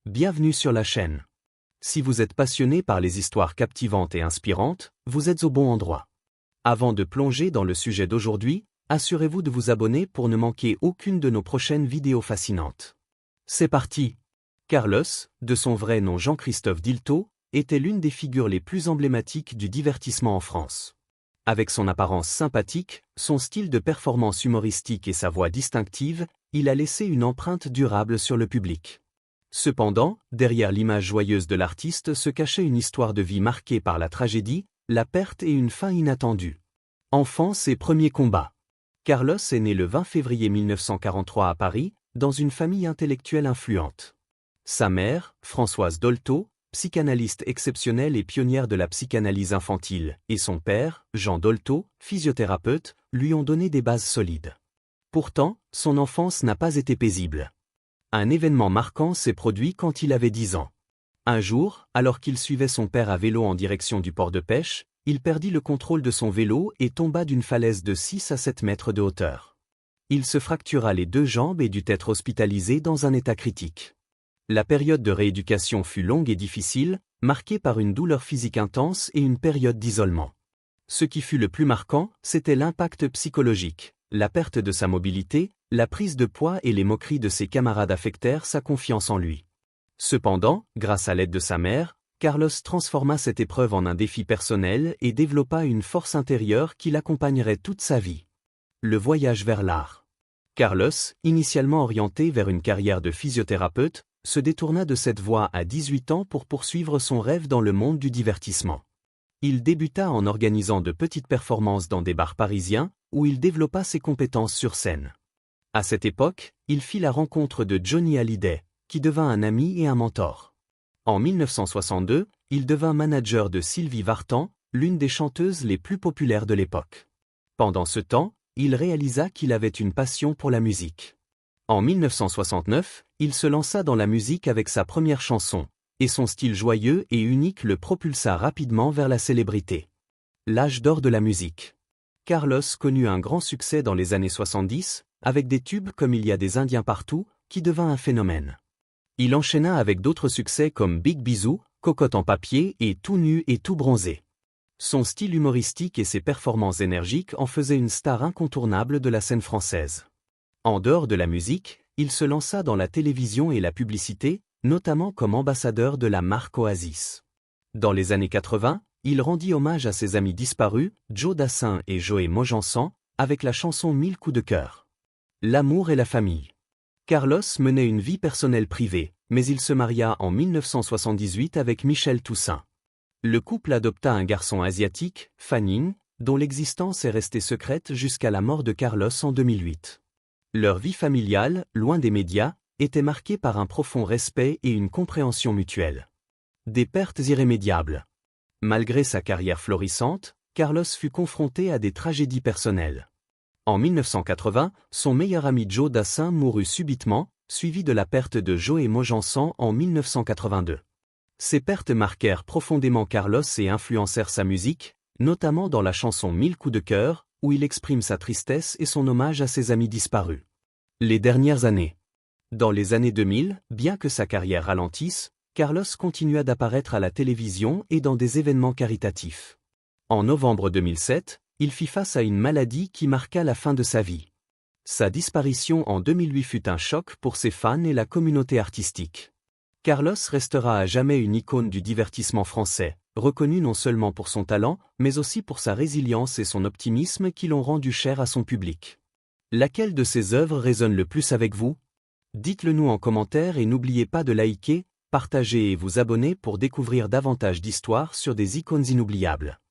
Bienvenue sur la chaîne. Si vous êtes passionné par les histoires captivantes et inspirantes, vous êtes au bon endroit. Avant de plonger dans le sujet d'aujourd'hui, assurez-vous de vous abonner pour ne manquer aucune de nos prochaines vidéos fascinantes. C'est parti! Carlos, de son vrai nom Jean-Christophe Dilto, était l'une des figures les plus emblématiques du divertissement en France. Avec son apparence sympathique, son style de performance humoristique et sa voix distinctive, il a laissé une empreinte durable sur le public. Cependant, derrière l'image joyeuse de l'artiste se cachait une histoire de vie marquée par la tragédie, la perte et une fin inattendue. Enfance et premiers combats. Carlos est né le 20 février 1943 à Paris, dans une famille intellectuelle influente. Sa mère, Françoise Dolto, psychanalyste exceptionnelle et pionnière de la psychanalyse infantile, et son père, Jean Dolto, physiothérapeute, lui ont donné des bases solides. Pourtant, son enfance n'a pas été paisible. Un événement marquant s'est produit quand il avait 10 ans. Un jour, alors qu'il suivait son père à vélo en direction du port de pêche, il perdit le contrôle de son vélo et tomba d'une falaise de 6 à 7 mètres de hauteur. Il se fractura les 2 jambes et dut être hospitalisé dans un état critique. La période de rééducation fut longue et difficile, marquée par une douleur physique intense et une période d'isolement. Ce qui fut le plus marquant, c'était l'impact psychologique. La perte de sa mobilité, la prise de poids et les moqueries de ses camarades affectèrent sa confiance en lui. Cependant, grâce à l'aide de sa mère, Carlos transforma cette épreuve en un défi personnel et développa une force intérieure qui l'accompagnerait toute sa vie. Le voyage vers l'art. Carlos, initialement orienté vers une carrière de physiothérapeute, se détourna de cette voie à 18 ans pour poursuivre son rêve dans le monde du divertissement. Il débuta en organisant de petites performances dans des bars parisiens, où il développa ses compétences sur scène. À cette époque, il fit la rencontre de Johnny Hallyday, qui devint un ami et un mentor. En 1962, il devint manager de Sylvie Vartan, l'une des chanteuses les plus populaires de l'époque. Pendant ce temps, il réalisa qu'il avait une passion pour la musique. En 1969, il se lança dans la musique avec sa première chanson, et son style joyeux et unique le propulsa rapidement vers la célébrité. L'âge d'or de la musique. Carlos connut un grand succès dans les années 70, avec des tubes comme Il y a des Indiens partout, qui devint un phénomène. Il enchaîna avec d'autres succès comme Big Bisou, Cocotte en papier et Tout nu et tout bronzé. Son style humoristique et ses performances énergiques en faisaient une star incontournable de la scène française. En dehors de la musique, il se lança dans la télévision et la publicité, notamment comme ambassadeur de la marque Oasis. Dans les années 80, il rendit hommage à ses amis disparus, Joe Dassin et Joey Mojansan, avec la chanson 1000 coups de cœur. L'amour et la famille. Carlos menait une vie personnelle privée, mais il se maria en 1978 avec Michel Toussaint. Le couple adopta un garçon asiatique, Fanning, dont l'existence est restée secrète jusqu'à la mort de Carlos en 2008. Leur vie familiale, loin des médias, était marquée par un profond respect et une compréhension mutuelle. Des pertes irrémédiables. Malgré sa carrière florissante, Carlos fut confronté à des tragédies personnelles. En 1980, son meilleur ami Joe Dassin mourut subitement, suivi de la perte de Joey Mojansan en 1982. Ces pertes marquèrent profondément Carlos et influencèrent sa musique, notamment dans la chanson 1000 coups de cœur, où il exprime sa tristesse et son hommage à ses amis disparus. Les dernières années. Dans les années 2000, bien que sa carrière ralentisse, Carlos continua d'apparaître à la télévision et dans des événements caritatifs. En novembre 2007, il fit face à une maladie qui marqua la fin de sa vie. Sa disparition en 2008 fut un choc pour ses fans et la communauté artistique. Carlos restera à jamais une icône du divertissement français, reconnu non seulement pour son talent, mais aussi pour sa résilience et son optimisme qui l'ont rendu cher à son public. Laquelle de ses œuvres résonne le plus avec vous? Dites-le nous en commentaire et n'oubliez pas de liker, partager et vous abonner pour découvrir davantage d'histoires sur des icônes inoubliables.